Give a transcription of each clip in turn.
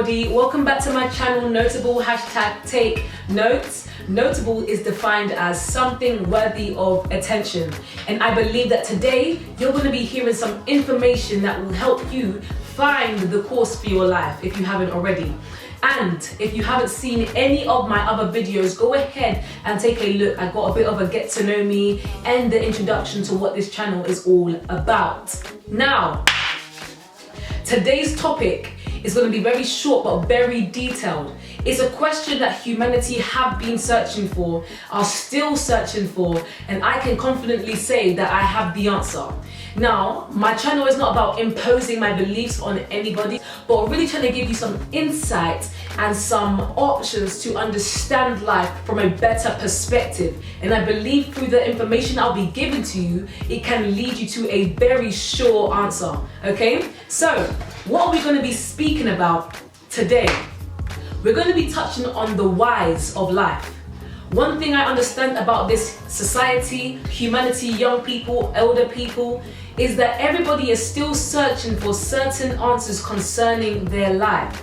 everybody, welcome back to my channel. Notable #take notes. Notable is defined as something worthy of attention, and I believe that today you're going to be hearing some information that will help you find the course for your life if you haven't already. And if you haven't seen any of my other videos, go ahead and take a look. I got a bit of a get to know me and the introduction to what this channel is all about. Now, today's topic is going to be very short but very detailed. It's a question that humanity have been searching for, are still searching for, and I can confidently say that I have the answer. Now, my channel is not about imposing my beliefs on anybody, but really trying to give you some insight and some options to understand life from a better perspective. And I believe through the information I'll be giving to you, it can lead you to a very sure answer, okay? So, what are we going to be speaking about today? We're going to be touching on the whys of life. One thing I understand about this society, humanity, young people, elder people, is that everybody is still searching for certain answers concerning their life.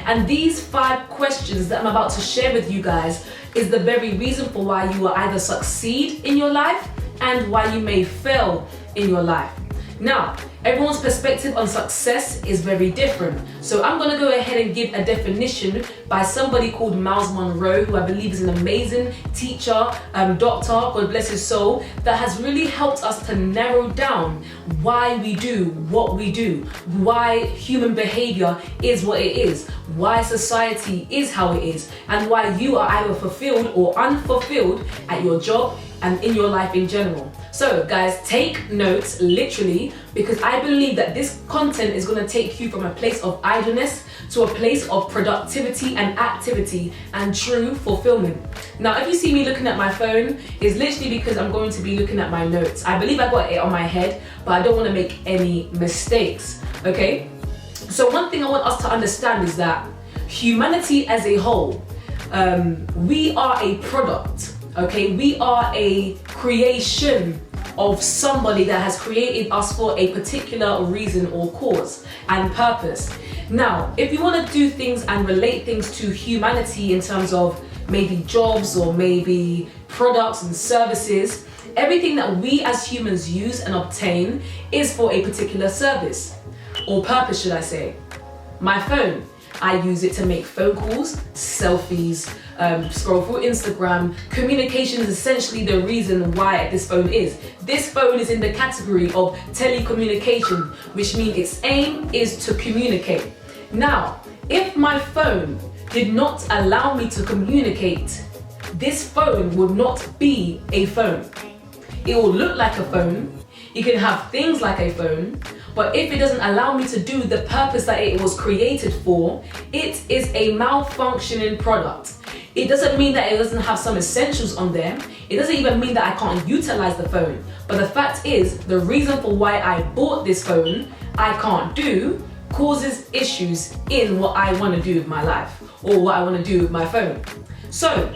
And these 5 questions that I'm about to share with you guys is the very reason for why you will either succeed in your life and why you may fail in your life. Now, everyone's perspective on success is very different. So I'm going to go ahead and give a definition by somebody called Miles Monroe, who I believe is an amazing teacher, doctor, God bless his soul, that has really helped us to narrow down why we do what we do, why human behavior is what it is, why society is how it is, and why you are either fulfilled or unfulfilled at your job and in your life in general. So guys, take notes literally, because I believe that this content is going to take you from a place of idleness to a place of productivity and activity and true fulfillment. Now, if you see me looking at my phone, it's literally because I'm going to be looking at my notes. I believe I got it on my head, but I don't want to make any mistakes, okay? So one thing I want us to understand is that humanity as a whole, we are a product, okay? We are a creation of somebody that has created us for a particular reason or cause and purpose. Now, if you want to do things and relate things to humanity in terms of maybe jobs or maybe products and services, everything that we as humans use and obtain is for a particular service or purpose, should I say. My phone, I use it to make phone calls, selfies, scroll through Instagram. Communication is essentially the reason why this phone is. This phone is in the category of telecommunication, which means its aim is to communicate. Now, if my phone did not allow me to communicate, this phone would not be a phone. It will look like a phone. You can have things like a phone, but if it doesn't allow me to do the purpose that it was created for, it is a malfunctioning product. It doesn't mean that it doesn't have some essentials on there. It doesn't even mean that I can't utilize the phone. But the fact is, the reason for why I bought this phone, I can't do, causes issues in what I want to do with my life or what I want to do with my phone. So,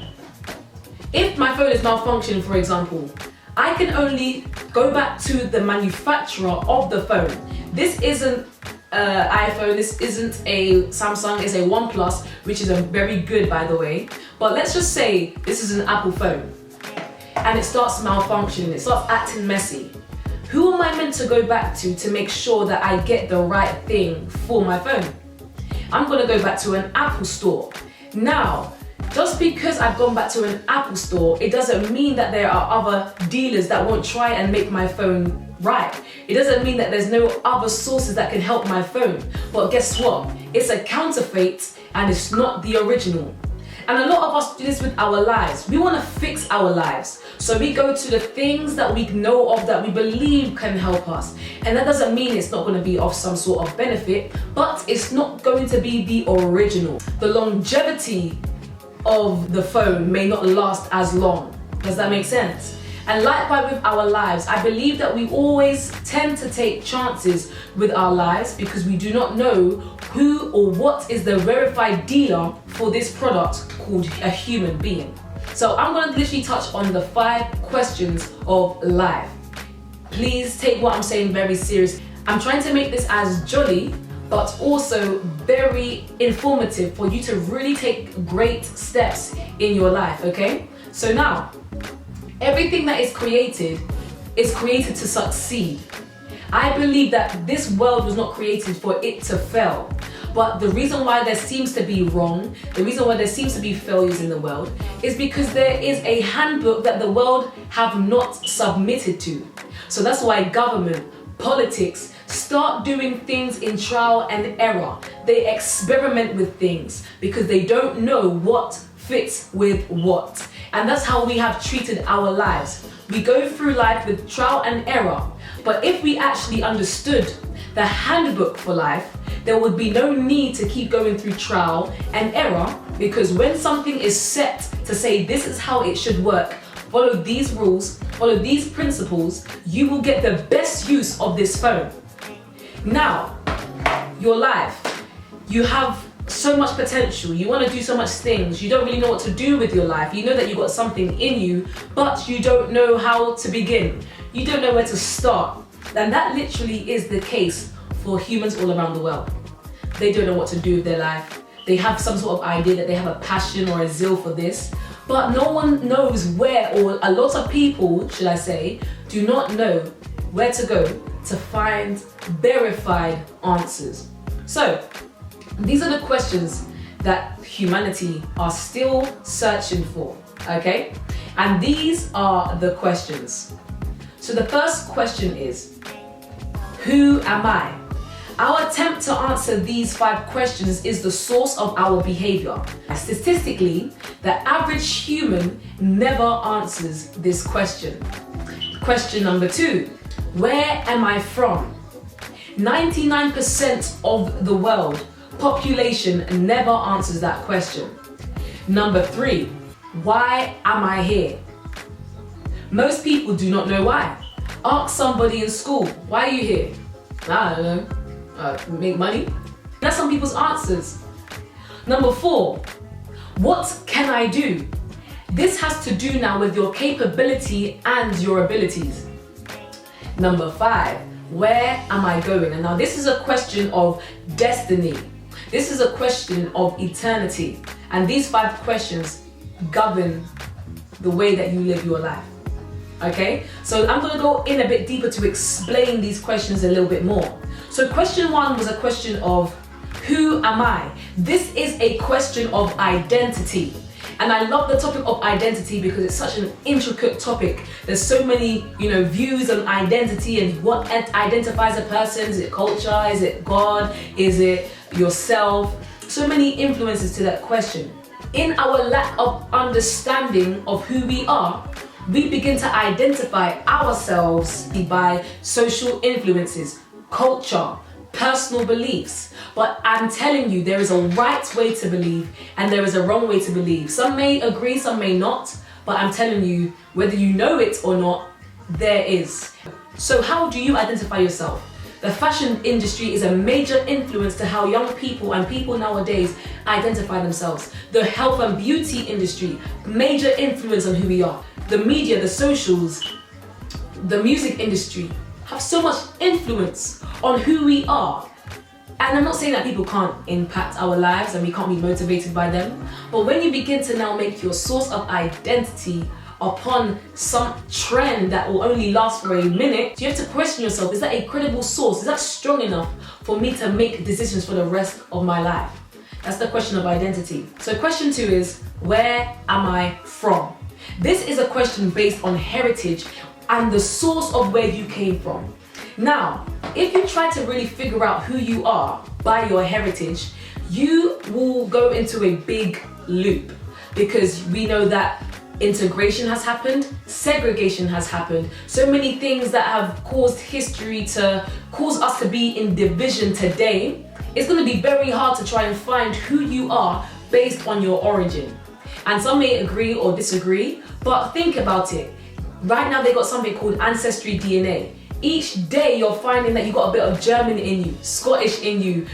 if my phone is malfunctioning, for example, I can only go back to the manufacturer of the phone. This isn't iPhone, this isn't a Samsung, it's a OnePlus, which is a very good, by the way. But let's just say this is an Apple phone and it starts malfunctioning, it starts acting messy. Who am I meant to go back to make sure that I get the right thing for my phone? I'm gonna go back to an Apple store. Now, just because I've gone back to an Apple store, it doesn't mean that there are other dealers that won't try and make my phone right. It doesn't mean that there's no other sources that can help my phone. But guess what? It's a counterfeit and it's not the original. And a lot of us do this with our lives. We want to fix our lives. So we go to the things that we know of that we believe can help us. And that doesn't mean it's not going to be of some sort of benefit, but it's not going to be the original. The longevity of the phone may not last as long. Does that make sense? And likewise with our lives, I believe that we always tend to take chances with our lives because we do not know who or what is the verified dealer for this product called a human being. So I'm going to literally touch on the 5 questions of life. Please take what I'm saying very seriously. I'm trying to make this as jolly, but also very informative for you to really take great steps in your life, okay? So now, everything that is created to succeed. I believe that this world was not created for it to fail. But the reason why there seems to be wrong, the reason why there seems to be failures in the world, is because there is a handbook that the world have not submitted to. So that's why government, politics, start doing things in trial and error. They experiment with things because they don't know what fits with what. And that's how we have treated our lives. We go through life with trial and error. But if we actually understood the handbook for life, there would be no need to keep going through trial and error, because when something is set to say this is how it should work, follow these rules, follow these principles, you will get the best use of this phone. Now, your life, you have so much potential, you want to do so much things, you don't really know what to do with your life, you know that you've got something in you, but you don't know how to begin, you don't know where to start. And that literally is the case for humans all around the world. They don't know what to do with their life, they have some sort of idea that they have a passion or a zeal for this, but no one knows where, or a lot of people, should I say, do not know where to go to find verified answers. So, these are the questions that humanity are still searching for, okay? And these are the questions. So the first question is, who am I? Our attempt to answer these 5 questions is the source of our behavior. Statistically, the average human never answers this question. Question number 2, where am I from? 99% of the world population never answers that question. Number 3, why am I here? Most people do not know why. Ask somebody in school, why are you here? I don't know, make money. That's some people's answers. Number 4, what can I do? This has to do now with your capability and your abilities. Number 5, where am I going? And now this is a question of destiny. This is a question of eternity. And these 5 questions govern the way that you live your life. Okay? So I'm going to go in a bit deeper to explain these questions a little bit more. So question 1 was a question of, who am I? This is a question of identity. And I love the topic of identity because it's such an intricate topic. There's so many, views on identity and what identifies a person. Is it culture? Is it God? Is it yourself? So many influences to that question. In our lack of understanding of who we are, we begin to identify ourselves by social influences, culture, personal beliefs. But I'm telling you, there is a right way to believe and there is a wrong way to believe. Some may agree, some may not, but I'm telling you, whether you know it or not, there is. So how do you identify yourself? The fashion industry is a major influence to how young people and people nowadays identify themselves. The health and beauty industry, major influence on who we are. The media, the socials, the music industry have so much influence on who we are. And I'm not saying that people can't impact our lives and we can't be motivated by them, but when you begin to now make your source of identity upon some trend that will only last for a minute, you have to question yourself, is that a credible source? Is that strong enough for me to make decisions for the rest of my life? That's the question of identity. So question 2 is, where am I from? This is a question based on heritage and the source of where you came from. Now, if you try to really figure out who you are by your heritage, you will go into a big loop, because we know that integration has happened, segregation has happened, so many things that have caused history to cause us to be in division today. It's going to be very hard to try and find who you are based on your origin. And some may agree or disagree, but think about it. Right now they got something called ancestry DNA. Each day you're finding that you got a bit of German in you, Scottish in you,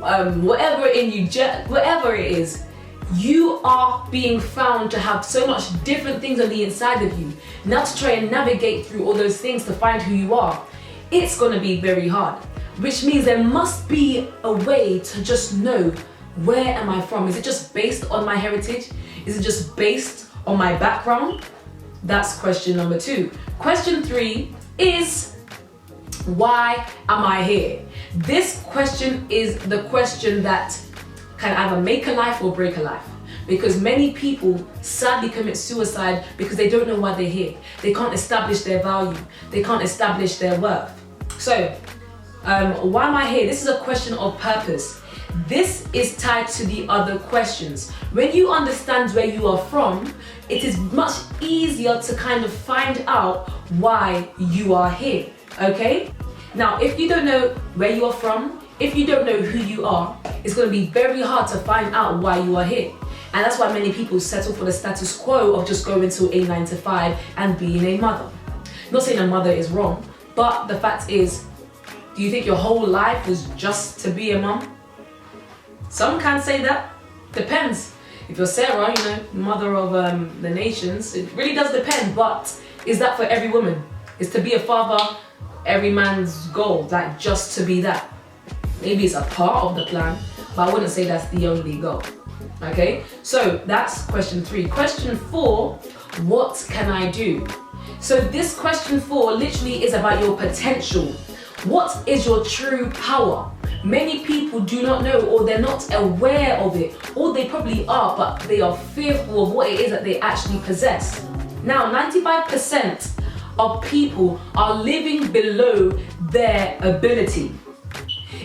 whatever in you, whatever it is. You are being found to have so much different things on the inside of you. Now to try and navigate through all those things to find who you are, it's going to be very hard. which means there must be a way to just know, where am I from? Is it just based on my heritage? Is it just based on my background? That's question number 2. Question 3 is, why am I here? This question is the question that can either make a life or break a life. Because many people sadly commit suicide because they don't know why they're here. They can't establish their value. They can't establish their worth. So, why am I here? This is a question of purpose. This is tied to the other questions. When you understand where you are from, it is much easier to kind of find out why you are here, okay? Now, if you don't know where you are from, if you don't know who you are, it's going to be very hard to find out why you are here. And that's why many people settle for the status quo of just going to a 9 to 5 and being a mother. Not saying a mother is wrong, but the fact is, do you think your whole life was just to be a mom? Some can say that. Depends. If you're Sarah, mother of the nations, it really does depend. But is that for every woman? Is to be a father every man's goal, like just to be that? Maybe it's a part of the plan, but I wouldn't say that's the only goal. Okay, so that's question 3. Question 4, what can I do? So this question 4 literally is about your potential. What is your true power? Many people do not know, or they're not aware of it, or they probably are, but they are fearful of what it is that they actually possess. Now, 95% of people are living below their ability.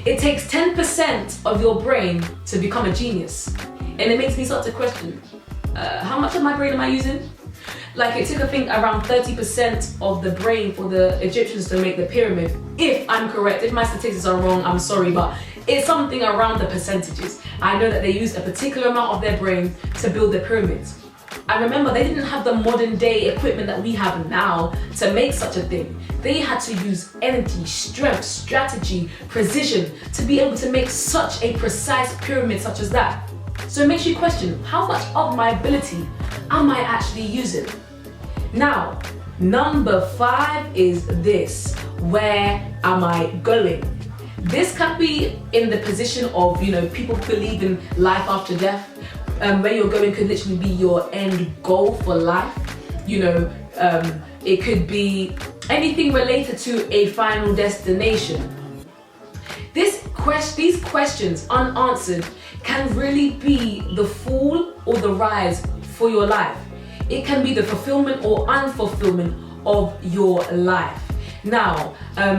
It takes 10% of your brain to become a genius. And it makes me start to question, how much of my brain am I using? Like, it took, I think, around 30% of the brain for the Egyptians to make the pyramid. If I'm correct, if my statistics are wrong, I'm sorry, but it's something around the percentages. I know that they used a particular amount of their brain to build the pyramids. I remember they didn't have the modern day equipment that we have now to make such a thing. They had to use energy, strength, strategy, precision to be able to make such a precise pyramid such as that. So it makes you question, how much of my ability am I actually using? Now, number 5 is this: where am I going? This can be in the position of, people believe in life after death. Where you're going could literally be your end goal for life. It could be anything related to a final destination. These questions unanswered can really be the fall or the rise for your life. It can be the fulfillment or unfulfillment of your life. Now,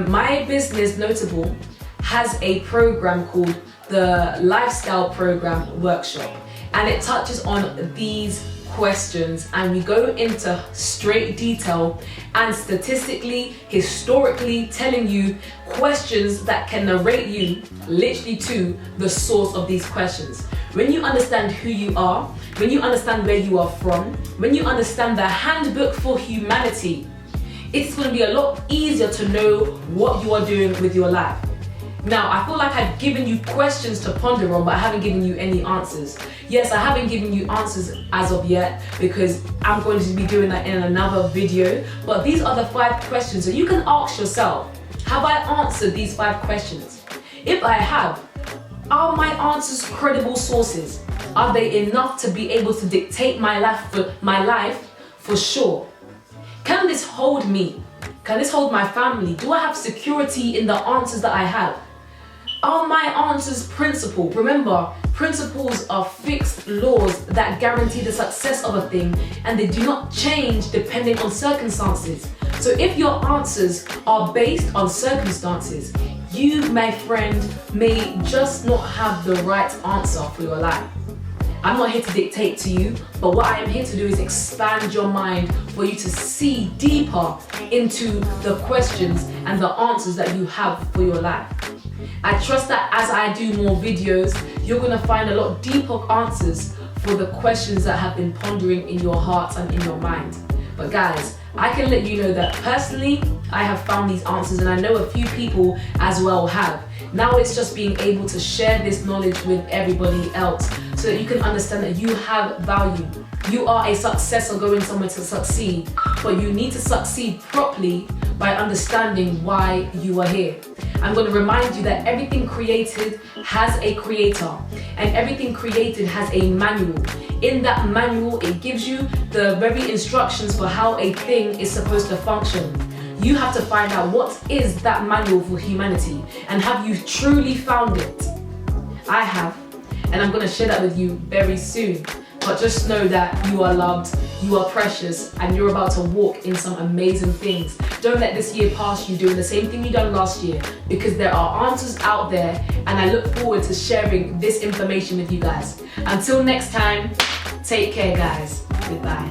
my business, Notable, has a program called the Lifestyle Program Workshop, and it touches on these questions, and we go into straight detail and statistically, historically telling you questions that can narrate you literally to the source of these questions. When you understand who you are, when you understand where you are from, when you understand the handbook for humanity, it's going to be a lot easier to know what you are doing with your life. Now, I feel like I've given you questions to ponder on, but I haven't given you any answers. Yes, I haven't given you answers as of yet, because I'm going to be doing that in another video. But these are the 5 questions that you can ask yourself. Have I answered these 5 questions? If I have, are my answers credible sources? Are they enough to be able to dictate my life for sure? Can this hold me? Can this hold my family? Do I have security in the answers that I have? Are my answers principled? Remember, principles are fixed laws that guarantee the success of a thing, and they do not change depending on circumstances. So if your answers are based on circumstances, you, my friend, may just not have the right answer for your life. I'm not here to dictate to you, but what I am here to do is expand your mind for you to see deeper into the questions and the answers that you have for your life. I trust that as I do more videos, you're going to find a lot deeper answers for the questions that have been pondering in your heart and in your mind. But guys, I can let you know that personally, I have found these answers, and I know a few people as well have. Now it's just being able to share this knowledge with everybody else so that you can understand that you have value. You are a successor going somewhere to succeed, but you need to succeed properly by understanding why you are here. I'm going to remind you that everything created has a creator, and everything created has a manual. In that manual, it gives you the very instructions for how a thing is supposed to function. You have to find out what is that manual for humanity, and have you truly found it? I have, and I'm going to share that with you very soon. But just know that you are loved, you are precious, and you're about to walk in some amazing things. Don't let this year pass you doing the same thing you done last year, because there are answers out there, and I look forward to sharing this information with you guys. Until next time, take care guys. Goodbye.